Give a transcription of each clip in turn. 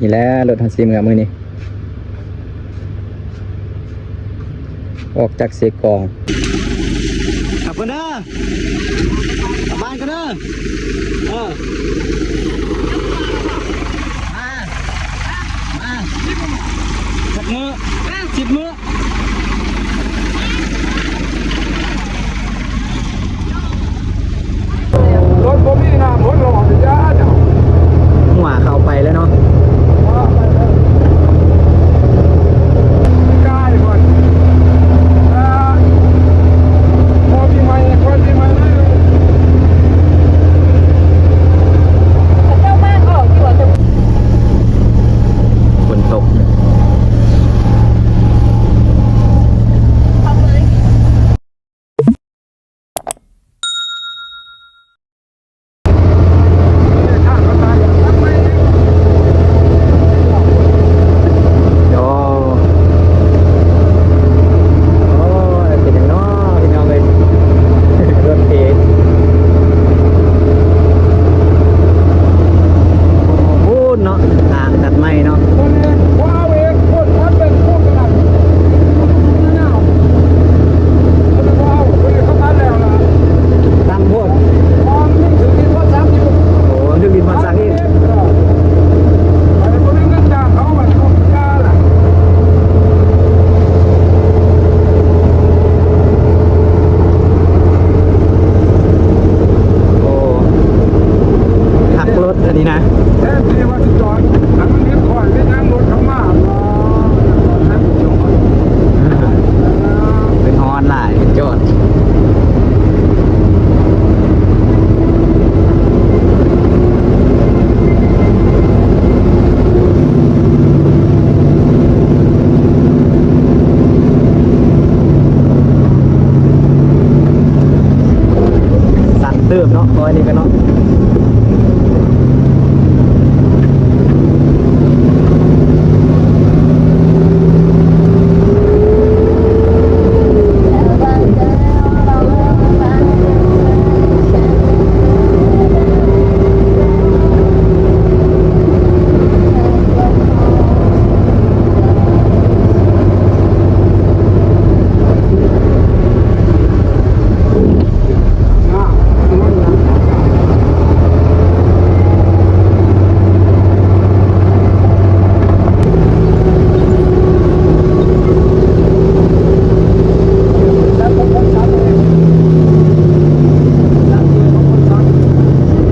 นี่แหละรถทันซีเมือมือนี้ออกจากเสกองขับกันเด้อกลับบ้านกันเด้อมาสักมือ10 มื้อรถผมนี่นะหมดหลอดจ้าเจ้า หัวเข้าไปแล้วเนาะ ใกล้ก่อนพอปีใหม่คนปีใหม่เลย เจ้ามากออกอยู่อ่ะ ฝนตก ทำเลย ข้างเขาตายทำไม โอ้โอ้ยเป็นอย่างน้อพี่น้องเลยรถเก๋งโอ้โหเนาะทางตัดไม้เนาะ คนนี้ว้าวเองคนมันเป็นคนขนาดนี้ว้าวคนนี้เขาพันแล้วล่ะ ตามโพด มองนี่ถึงที่ว่าซ้ำอยู่ โอ้ถึงดินมาสักนี่ ไอ้คนนี้เงินจ้างเขาแบบเขาจ้าล่ะ โอ้หักรถอันนี้นะ แทนที่ว่าจะจอดอันนี้คอยไม่นั่งรถเขามานั่งจอด เป็นฮอนหลายจอดสั่นเติมเนาะคอยนี่กันเนาะ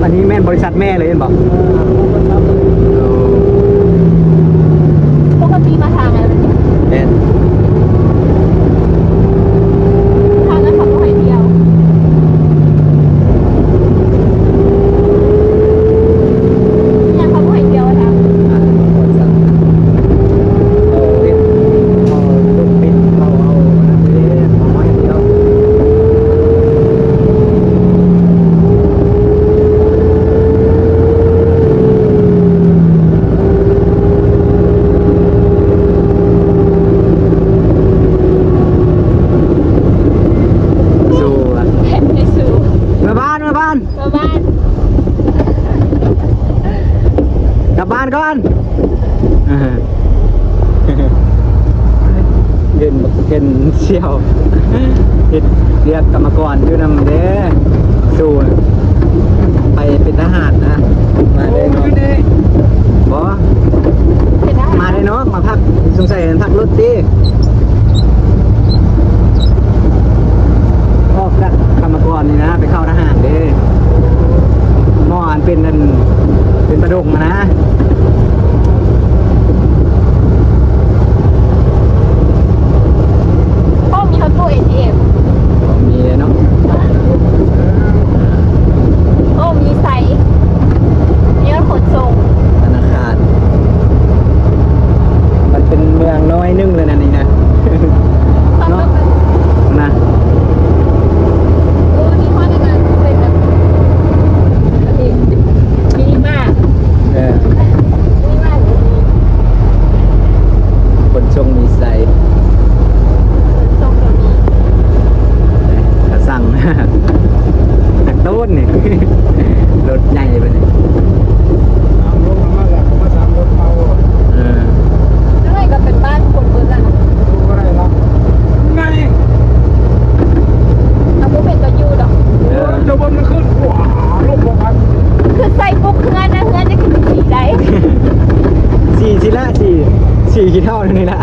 อันนี้แม่นบริษัทแม่เลยเห็นบอก ปกติมาทางอะไร แม่น ทางนั้นขับรถเดียวยังขับรถเดียวอะทาง อ่ะบริษัทเอาเฮ็ดเอาลูกปิดเอาอันนี้เอาไม้เดียวสู้อะ แผ่นในสู มาบ้านมาบ้าน ประมาณ กลับบ้านก่อนเย็นเย็นเชี่ยวเฮ็ดเรียกกรรมกรอยู่นำเด้สู้ไปเป็นทหารนะมาได้เนาะบ่ เห็นได้ มาได้เนาะมาพักสงสัยพักรถดิออกจากกรรมกรนี่นะไปเข้าทหารเด้หมออันเป็นนั่นเป็นประดงมานะ พ่อมีรถตู้ ATM มีเลยเนาะ โอ้มีไซส์มีรถขนส่ง ธนาคารมันเป็นเมืองน้อยนึงเลยนะนี่นะ สี่กี่เท่านี่แหละ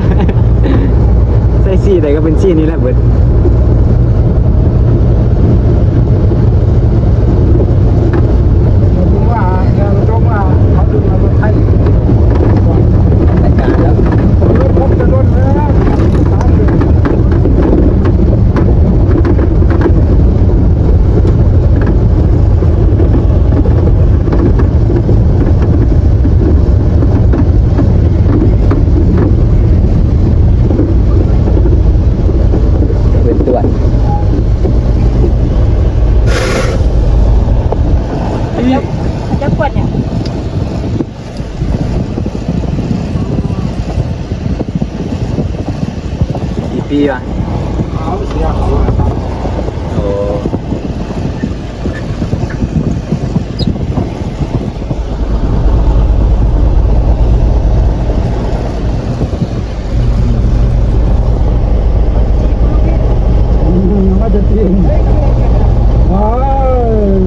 ใส่สี่แต่ก็เป็นสี่นี่แหละเบิด ผมว่าเราต้องว่าเขาดึงมาเป็นไทย รายการแล้ว ผมจะโดนแล้ว เป็นตรวจ จะกดเนี่ย กี่ปีวะ เขาเสียเขา โอ้ มาจะจริงว้าว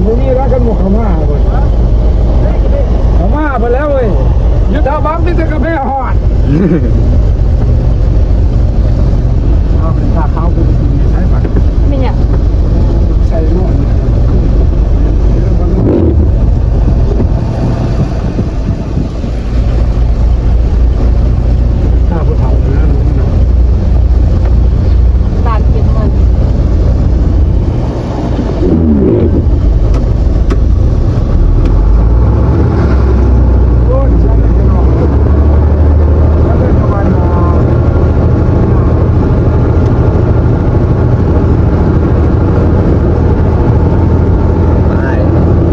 วันนี้รักกันหมดเขามาเลยเขามาไปแล้วเว้ยยุทธบังนี่จะกระเพาะหอดเอาเป็นตาเขาเป็นใช้บัตร มีเนี่ย ใส่นวดถ้าผู้เฒ่านะ บาทเก็บเงิน โอ้ยใช้ได้กันหรอกใช้ได้ประมาณ ไป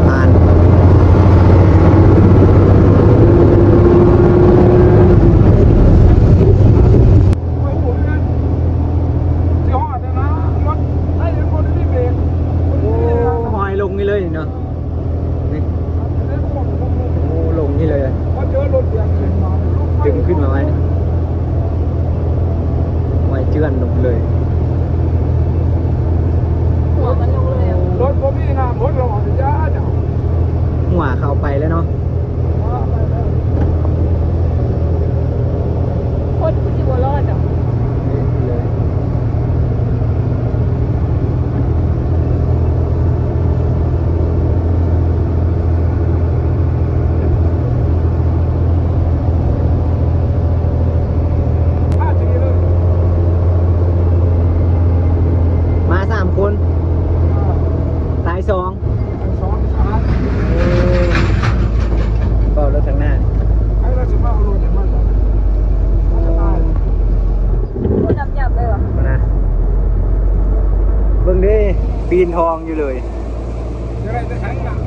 ผ่าน ไม่หมุนนะที่หอดเนี่ยนะรถให้ยังคนที่เบรก โอ้หอยลงนี่เลยเนาะนี่ ได้ขวบ โอ้ลงนี่เลย พอเจอรถเบียงขึ้นมา ดึงขึ้นมาไว้ไว้เจือนลงเลย หัวมันลงเลยอ่ะ รถผมมีน้ำรถหล่อจ้าเจ้า หัวเข้าไปแล้วเนาะ โคตรคุณอยู่บนรอดอ่ะ นี่เลย ห้าทีเลย มาสามคนตายสอง สองสาม ก็รถทางหน้า ไอ้เราจะมาเอารถเนี่ยมันจะตาย คุณดำหยับเลยเหรอ นะเบิ่งดิปีนทองอยู่เลย จะได้จะแข็งหนัก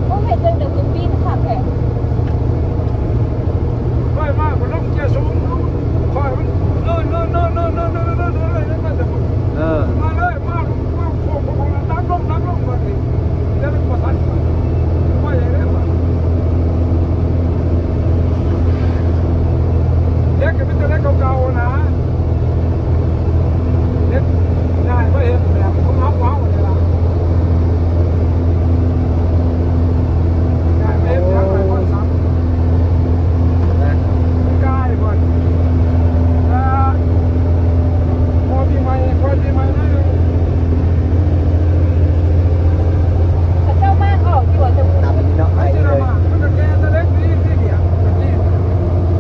โอ้เห็นเดี๋ยวคุณปีนขับแผล ค่อยมากมันต้องเกียร์สูงค่อยมันเนินเลยนั่นมันจะ เออ มาเลยมาโค้งน้ำลงมาดิเดี๋ยวมันก็ทันว่าอย่างนี้มาเด็กก็เป็นตัวเล็กเก่าๆนะเด็กง่ายไม่เห็นแบบของน้องว้าวเลยล่ะง่ายไม่เห็นทางไหนคนซ้ำ นะ กายก่อนพอปีใหม่นะ พระเจ้ามากออกอยู่จะมุน ตามเนาะไป ไอ้ที่ เล เรา ย มามันก็แกตัวเล็กนี่ที่เดียวนี่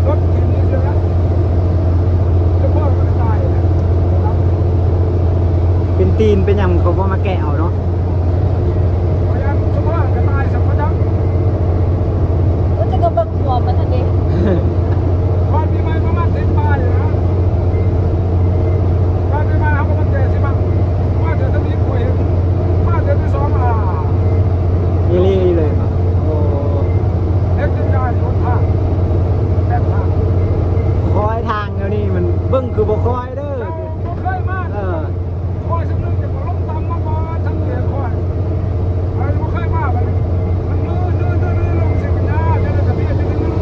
รถทีนี้จะละจะพ่อมันตายเลย เป็นตีนเป็นหยังเขาบ่มาแกะเอาเนาะ พยายามจะพ่อจะตายสักวันยัง ก็จะกระเบิกหัวมันทันที พอปีใหม่ประมาณ10 ปลายนะพอปีใหม่เขาก็มาแก่สิมั้งว่าจะต้องมีป่วยว่าจะมี2นี่ลี่เลยครับโอ้ เอ็กซ์ยายรถทางแบบทาง คอยทางเดี๋ยวนี้มันเบิ่งคือบ่คอยเด้อ เราเคยมาก เออ คอยสักนึงจะมาล้มตำมาก่อนทั้งเดียคอยอะไรไม่เคยมากเลยมันลื่นลงสิปัญญาจะได้กับพี่จะได้ลื่น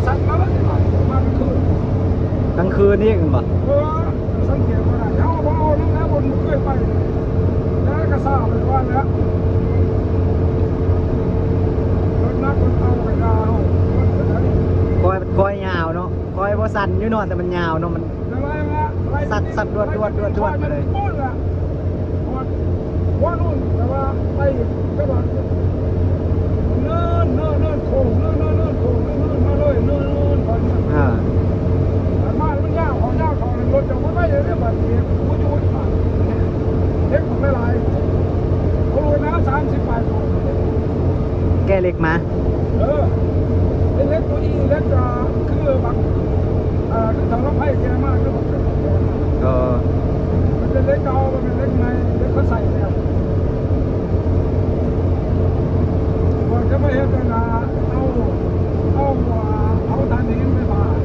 สั่นมาแล้วสิมาเป็นคืน กลางคืนนี่กันบ่ สังเกตว่าเขาเอาน้ำแล้วบนเคยไปแล้วก็ทราบเลยว่าเนี่ย สั้นอยู่เนาะแต่มันยาวเนาะมัน สัตว์ดวดไปเลย ว่านู่นแต่ว่าไปก็ว่าเนินโค้งเนินโค้งเนินมาเลยเนินไปเนี่ย อ่า มามันยากของรถจะไม่ได้เรื่องแบบนี้กูจะวุ่นวายเล็กของไม่ไรเขารู้นะ30 บาท แกเล็กมา เล็กตัวอีเล็กคือบางคือทางรถไฟแกมากคือผมแกมาก ก็ มันเป็นเล็กเอามันเป็นเล็กในเล็กเขาใส่แล้วมันจะไม่เห็นเวลาเอาทานนี้ไม่ผ่าน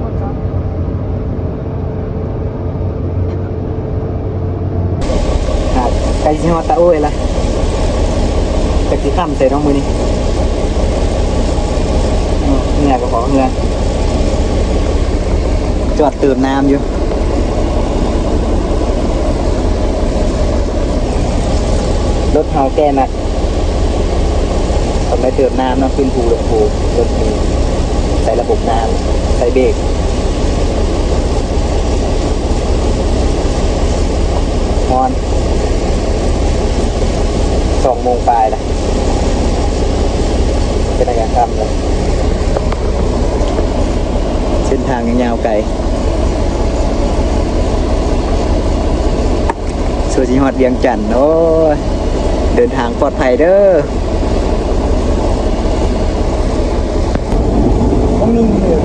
มันสั่ง ครับไก่ชิฮอตตะโอ้ยล่ะแต่กี่ค่ำเสร็จน้องมือนี่เหงื่อก็ขอเหงื่อจอดเติมน้ำอยู่รถเฮาแก่หนักทำไมเติมน้ำเนาะขึ้นภูลงภูรถมีใส่ระบบน้ำใส่เบรกฮอน2 โมงปลายละเป็นอะไรกันครับเลยเส้นทางยังยาวไกลสุดยอดเวียงจันทน์โอ้ยเดินทางปลอดภัยเด้อ ต้องนึ่งเลย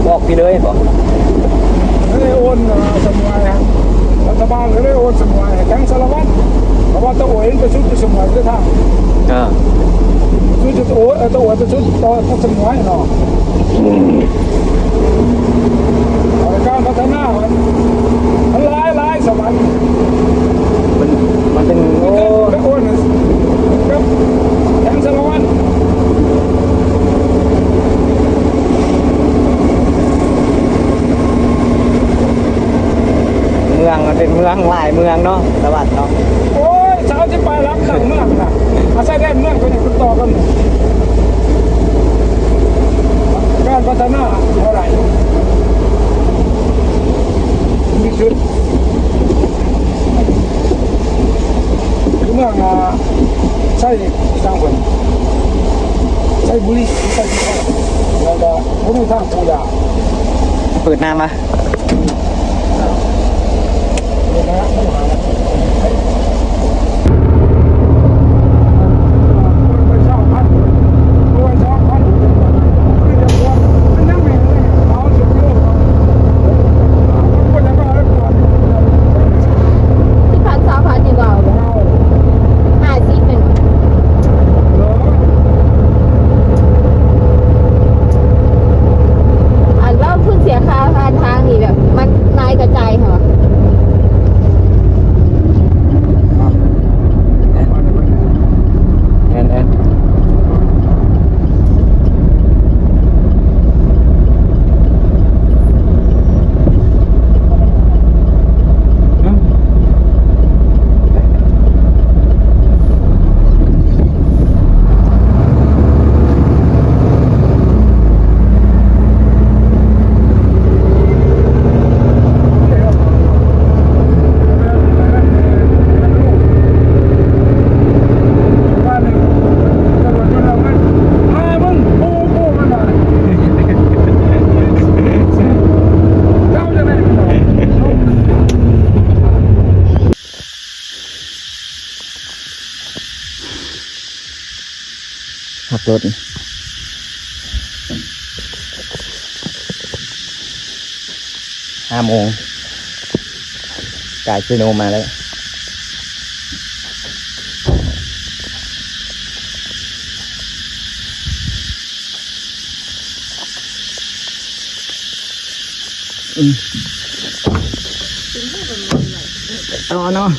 บอกพี่เลยบอก ไม่ได้โอนสมัยครับรัฐบาลไม่ได้โอนสมัยแก๊งสารวัตรเพราะว่าตัวโอนไปชุดสมัยจะทางชุดตัวโอนตัวโอนไปชุดตัวสมัยเนาะการพัฒนามันหลายสมัย มันเป็นโอ้ ไปโอนครับแก๊งสารวัตร เมืองมันเป็นเมืองหลายเมืองเนาะสวัสดิ์เนาะ โอ้ยเช้าจะไปรับหลังเมืองนะอาศัยได้เมืองก็ยังติดต่อกันการพัฒนาเท่าไหร่มีชุดเมืองใช่ทางคนใช่บุรีใช่ที่แล้วก็ผมมีทางปูยา เปิดน้ำมา นี่นะผู้หาไปเช่าพันไปเช่าพันคือจะว่ามันนั่งไม่ได้เอาสุดโลกคนจะมาแล้วก่อน ที่พันสาวพันดีกว่า50เป็นแล้วเพิ่งเสียค่าผ่านทางนี่แบบมันนายกระจายเหรอ แอนขับรถ5 โมงกายชิโนมาแล้วเอาเนาะ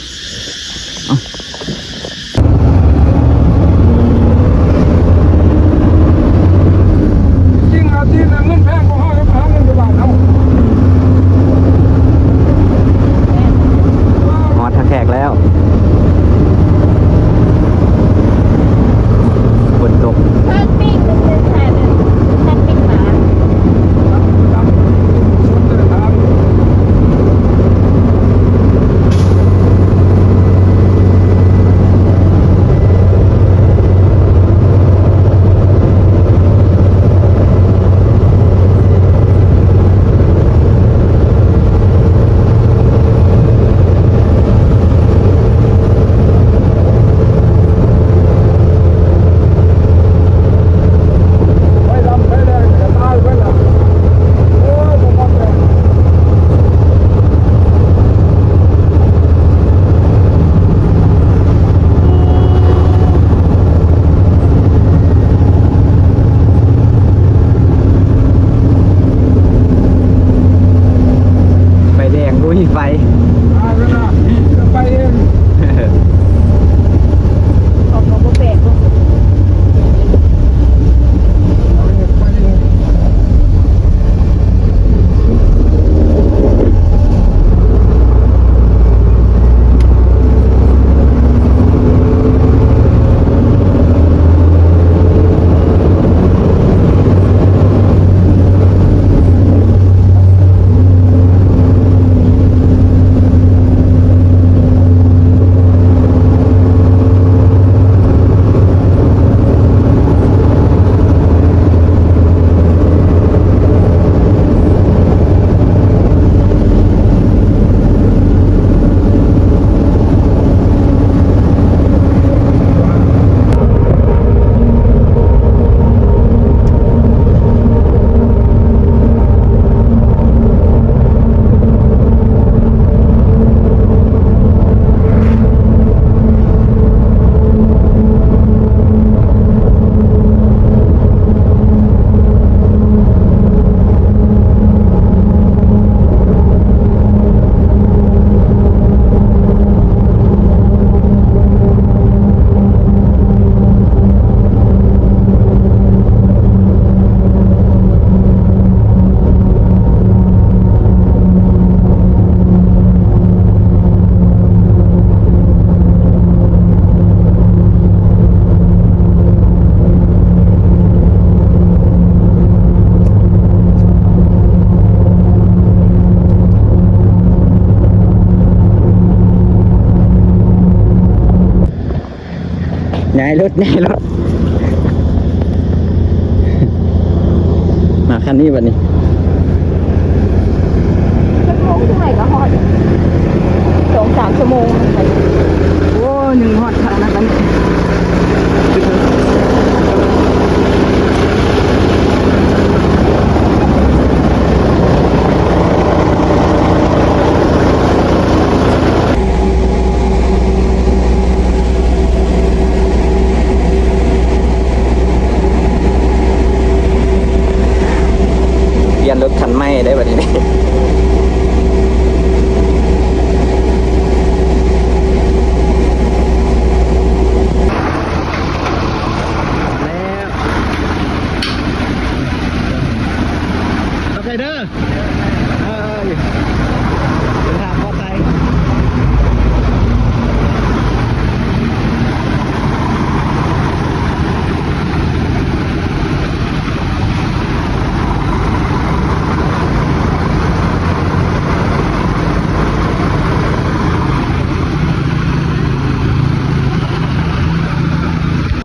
จริงอาทิตย์นั้นเงินแพงกว่า5 เงินบาทเอา ฮอดทักแขกแล้วฝนตก เพิ่งปิ้งเป็นแทน ย้ายรถมาคันนี้บัดนี้ ชั่วโมงเท่าไหร่ก็ฮอด2-3 ชั่วโมงไป